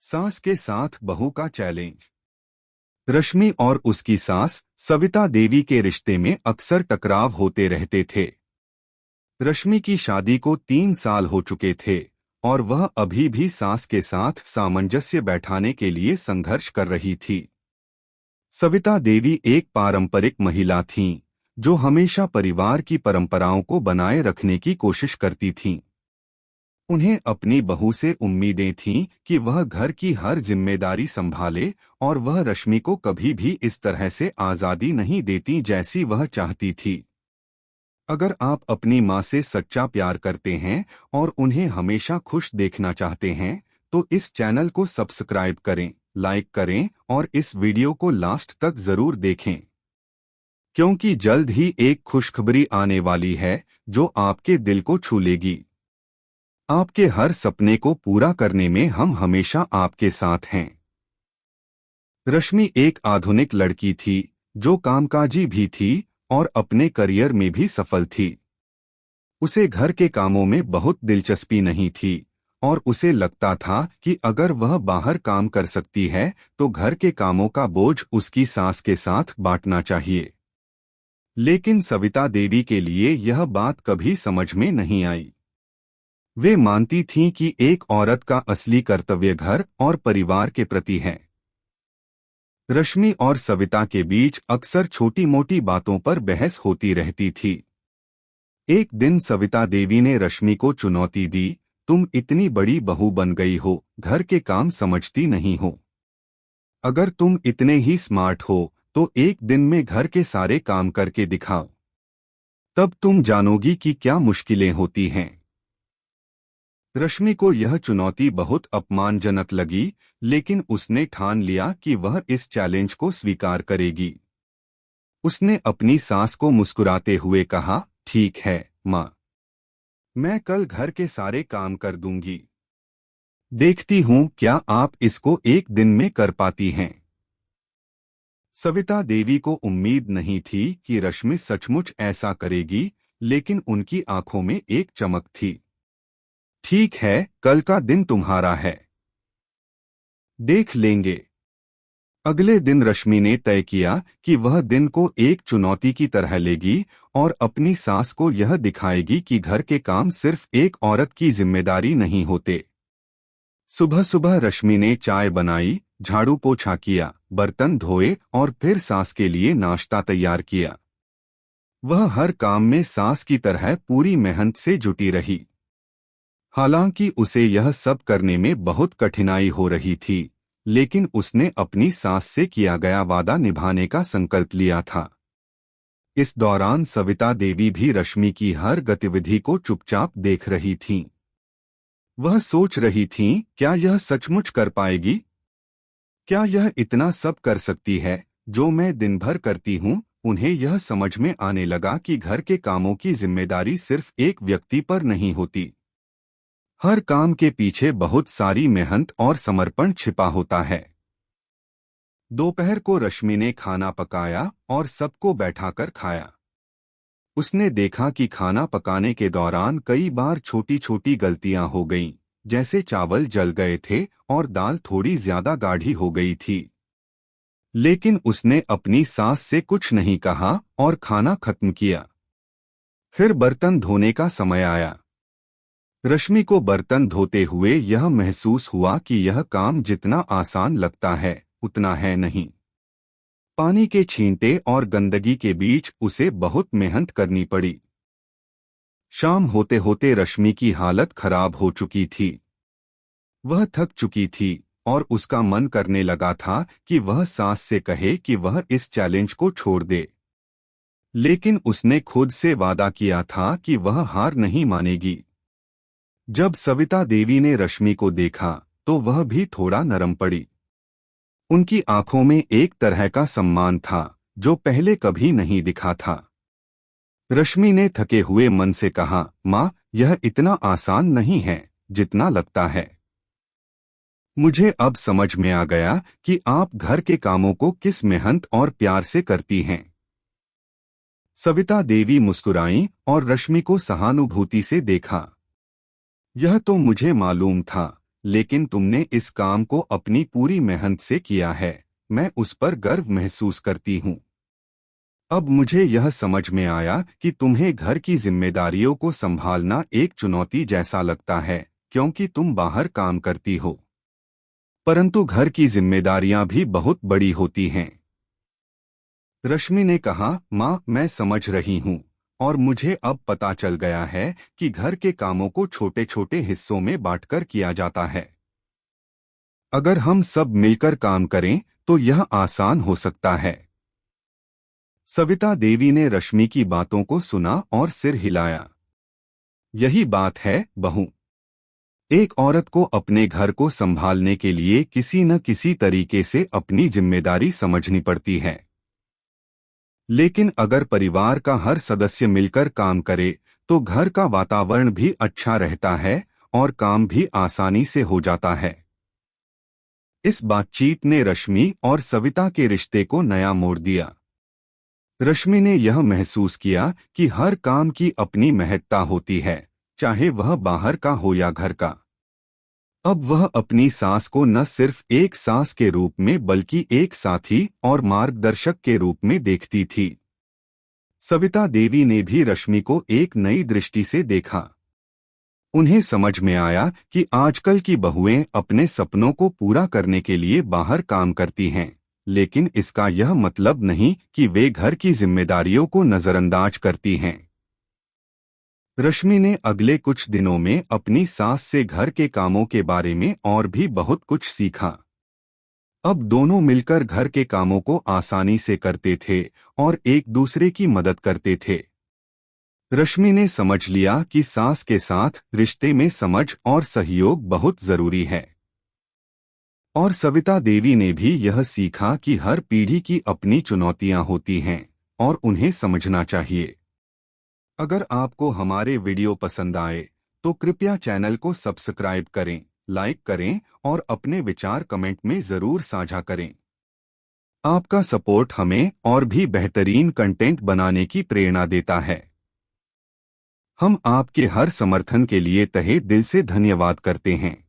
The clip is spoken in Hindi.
सास के साथ बहू का चैलेंज। रश्मि और उसकी सास सविता देवी के रिश्ते में अक्सर टकराव होते रहते थे। रश्मि की शादी को 3 साल हो चुके थे और वह अभी भी सास के साथ सामंजस्य बैठाने के लिए संघर्ष कर रही थी। सविता देवी एक पारंपरिक महिला थीं, जो हमेशा परिवार की परंपराओं को बनाए रखने की कोशिश करती थीं। उन्हें अपनी बहू से उम्मीदें थीं कि वह घर की हर जिम्मेदारी संभाले और वह रश्मि को कभी भी इस तरह से आज़ादी नहीं देती जैसी वह चाहती थी। अगर आप अपनी माँ से सच्चा प्यार करते हैं और उन्हें हमेशा खुश देखना चाहते हैं, तो इस चैनल को सब्सक्राइब करें, लाइक करें और इस वीडियो को लास्ट तक जरूर देखें, क्योंकि जल्द ही एक खुशखबरी आने वाली है जो आपके दिल को छू लेगी। आपके हर सपने को पूरा करने में हम हमेशा आपके साथ हैं। रश्मि एक आधुनिक लड़की थी जो कामकाजी भी थी और अपने करियर में भी सफल थी। उसे घर के कामों में बहुत दिलचस्पी नहीं थी और उसे लगता था कि अगर वह बाहर काम कर सकती है तो घर के कामों का बोझ उसकी सास के साथ बांटना चाहिए। लेकिन सविता देवी के लिए यह बात कभी समझ में नहीं आई। वे मानती थीं कि एक औरत का असली कर्तव्य घर और परिवार के प्रति है। रश्मि और सविता के बीच अक्सर छोटी मोटी बातों पर बहस होती रहती थी। एक दिन सविता देवी ने रश्मि को चुनौती दी, तुम इतनी बड़ी बहू बन गई हो, घर के काम समझती नहीं हो। अगर तुम इतने ही स्मार्ट हो तो एक दिन में घर के सारे काम करके दिखाओ, तब तुम जानोगी कि क्या मुश्किलें होती हैं। रश्मि को यह चुनौती बहुत अपमानजनक लगी, लेकिन उसने ठान लिया कि वह इस चैलेंज को स्वीकार करेगी। उसने अपनी सास को मुस्कुराते हुए कहा, ठीक है माँ, मैं कल घर के सारे काम कर दूंगी। देखती हूँ क्या आप इसको एक दिन में कर पाती हैं। सविता देवी को उम्मीद नहीं थी कि रश्मि सचमुच ऐसा करेगी, लेकिन उनकी आंखों में एक चमक थी। ठीक है, कल का दिन तुम्हारा है, देख लेंगे। अगले दिन रश्मि ने तय किया कि वह दिन को एक चुनौती की तरह लेगी और अपनी सास को यह दिखाएगी कि घर के काम सिर्फ एक औरत की जिम्मेदारी नहीं होते। सुबह सुबह रश्मि ने चाय बनाई, झाड़ू पोछा किया, बर्तन धोए और फिर सास के लिए नाश्ता तैयार किया। वह हर काम में सास की तरह पूरी मेहनत से जुटी रही। हालांकि उसे यह सब करने में बहुत कठिनाई हो रही थी, लेकिन उसने अपनी सास से किया गया वादा निभाने का संकल्प लिया था। इस दौरान सविता देवी भी रश्मि की हर गतिविधि को चुपचाप देख रही थीं। वह सोच रही थीं, क्या यह सचमुच कर पाएगी? क्या यह इतना सब कर सकती है जो मैं दिन भर करती हूँ? उन्हें यह समझ में आने लगा कि घर के कामों की जिम्मेदारी सिर्फ एक व्यक्ति पर नहीं होती। हर काम के पीछे बहुत सारी मेहनत और समर्पण छिपा होता है। दोपहर को रश्मि ने खाना पकाया और सबको बैठाकर खाया। उसने देखा कि खाना पकाने के दौरान कई बार छोटी छोटी गलतियां हो गईं, जैसे चावल जल गए थे और दाल थोड़ी ज्यादा गाढ़ी हो गई थी। लेकिन उसने अपनी सास से कुछ नहीं कहा और खाना खत्म किया। फिर बर्तन धोने का समय आया। रश्मि को बर्तन धोते हुए यह महसूस हुआ कि यह काम जितना आसान लगता है उतना है नहीं। पानी के छींटे और गंदगी के बीच उसे बहुत मेहनत करनी पड़ी। शाम होते होते रश्मि की हालत खराब हो चुकी थी। वह थक चुकी थी और उसका मन करने लगा था कि वह सास से कहे कि वह इस चैलेंज को छोड़ दे। लेकिन उसने खुद से वादा किया था कि वह हार नहीं मानेगी। जब सविता देवी ने रश्मि को देखा तो वह भी थोड़ा नरम पड़ी। उनकी आंखों में एक तरह का सम्मान था जो पहले कभी नहीं दिखा था। रश्मि ने थके हुए मन से कहा, माँ, यह इतना आसान नहीं है जितना लगता है। मुझे अब समझ में आ गया कि आप घर के कामों को किस मेहनत और प्यार से करती हैं। सविता देवी मुस्कुराईं और रश्मि को सहानुभूति से देखा। यह तो मुझे मालूम था, लेकिन तुमने इस काम को अपनी पूरी मेहनत से किया है। मैं उस पर गर्व महसूस करती हूँ। अब मुझे यह समझ में आया कि तुम्हें घर की जिम्मेदारियों को संभालना एक चुनौती जैसा लगता है, क्योंकि तुम बाहर काम करती हो। परंतु घर की जिम्मेदारियां भी बहुत बड़ी होती हैं। रश्मि ने कहा, माँ, मैं समझ रही हूँ और मुझे अब पता चल गया है कि घर के कामों को छोटे छोटे हिस्सों में बांटकर किया जाता है। अगर हम सब मिलकर काम करें तो यह आसान हो सकता है। सविता देवी ने रश्मि की बातों को सुना और सिर हिलाया। यही बात है, बहू। एक औरत को अपने घर को संभालने के लिए किसी न किसी तरीके से अपनी जिम्मेदारी समझनी पड़ती है। लेकिन अगर परिवार का हर सदस्य मिलकर काम करे तो घर का वातावरण भी अच्छा रहता है और काम भी आसानी से हो जाता है। इस बातचीत ने रश्मि और सविता के रिश्ते को नया मोड़ दिया। रश्मि ने यह महसूस किया कि हर काम की अपनी महत्ता होती है, चाहे वह बाहर का हो या घर का। अब वह अपनी सास को न सिर्फ एक सास के रूप में बल्कि एक साथी और मार्गदर्शक के रूप में देखती थी। सविता देवी ने भी रश्मि को एक नई दृष्टि से देखा। उन्हें समझ में आया कि आजकल की बहुएं अपने सपनों को पूरा करने के लिए बाहर काम करती हैं, लेकिन इसका यह मतलब नहीं कि वे घर की जिम्मेदारियों को नजरअंदाज करती हैं। रश्मि ने अगले कुछ दिनों में अपनी सास से घर के कामों के बारे में और भी बहुत कुछ सीखा। अब दोनों मिलकर घर के कामों को आसानी से करते थे और एक दूसरे की मदद करते थे। रश्मि ने समझ लिया कि सास के साथ रिश्ते में समझ और सहयोग बहुत जरूरी है। और सविता देवी ने भी यह सीखा कि हर पीढ़ी की अपनी चुनौतियां होती हैं और उन्हें समझना चाहिए। अगर आपको हमारे वीडियो पसंद आए तो कृपया चैनल को सब्सक्राइब करें, लाइक करें और अपने विचार कमेंट में जरूर साझा करें। आपका सपोर्ट हमें और भी बेहतरीन कंटेंट बनाने की प्रेरणा देता है। हम आपके हर समर्थन के लिए तहे दिल से धन्यवाद करते हैं।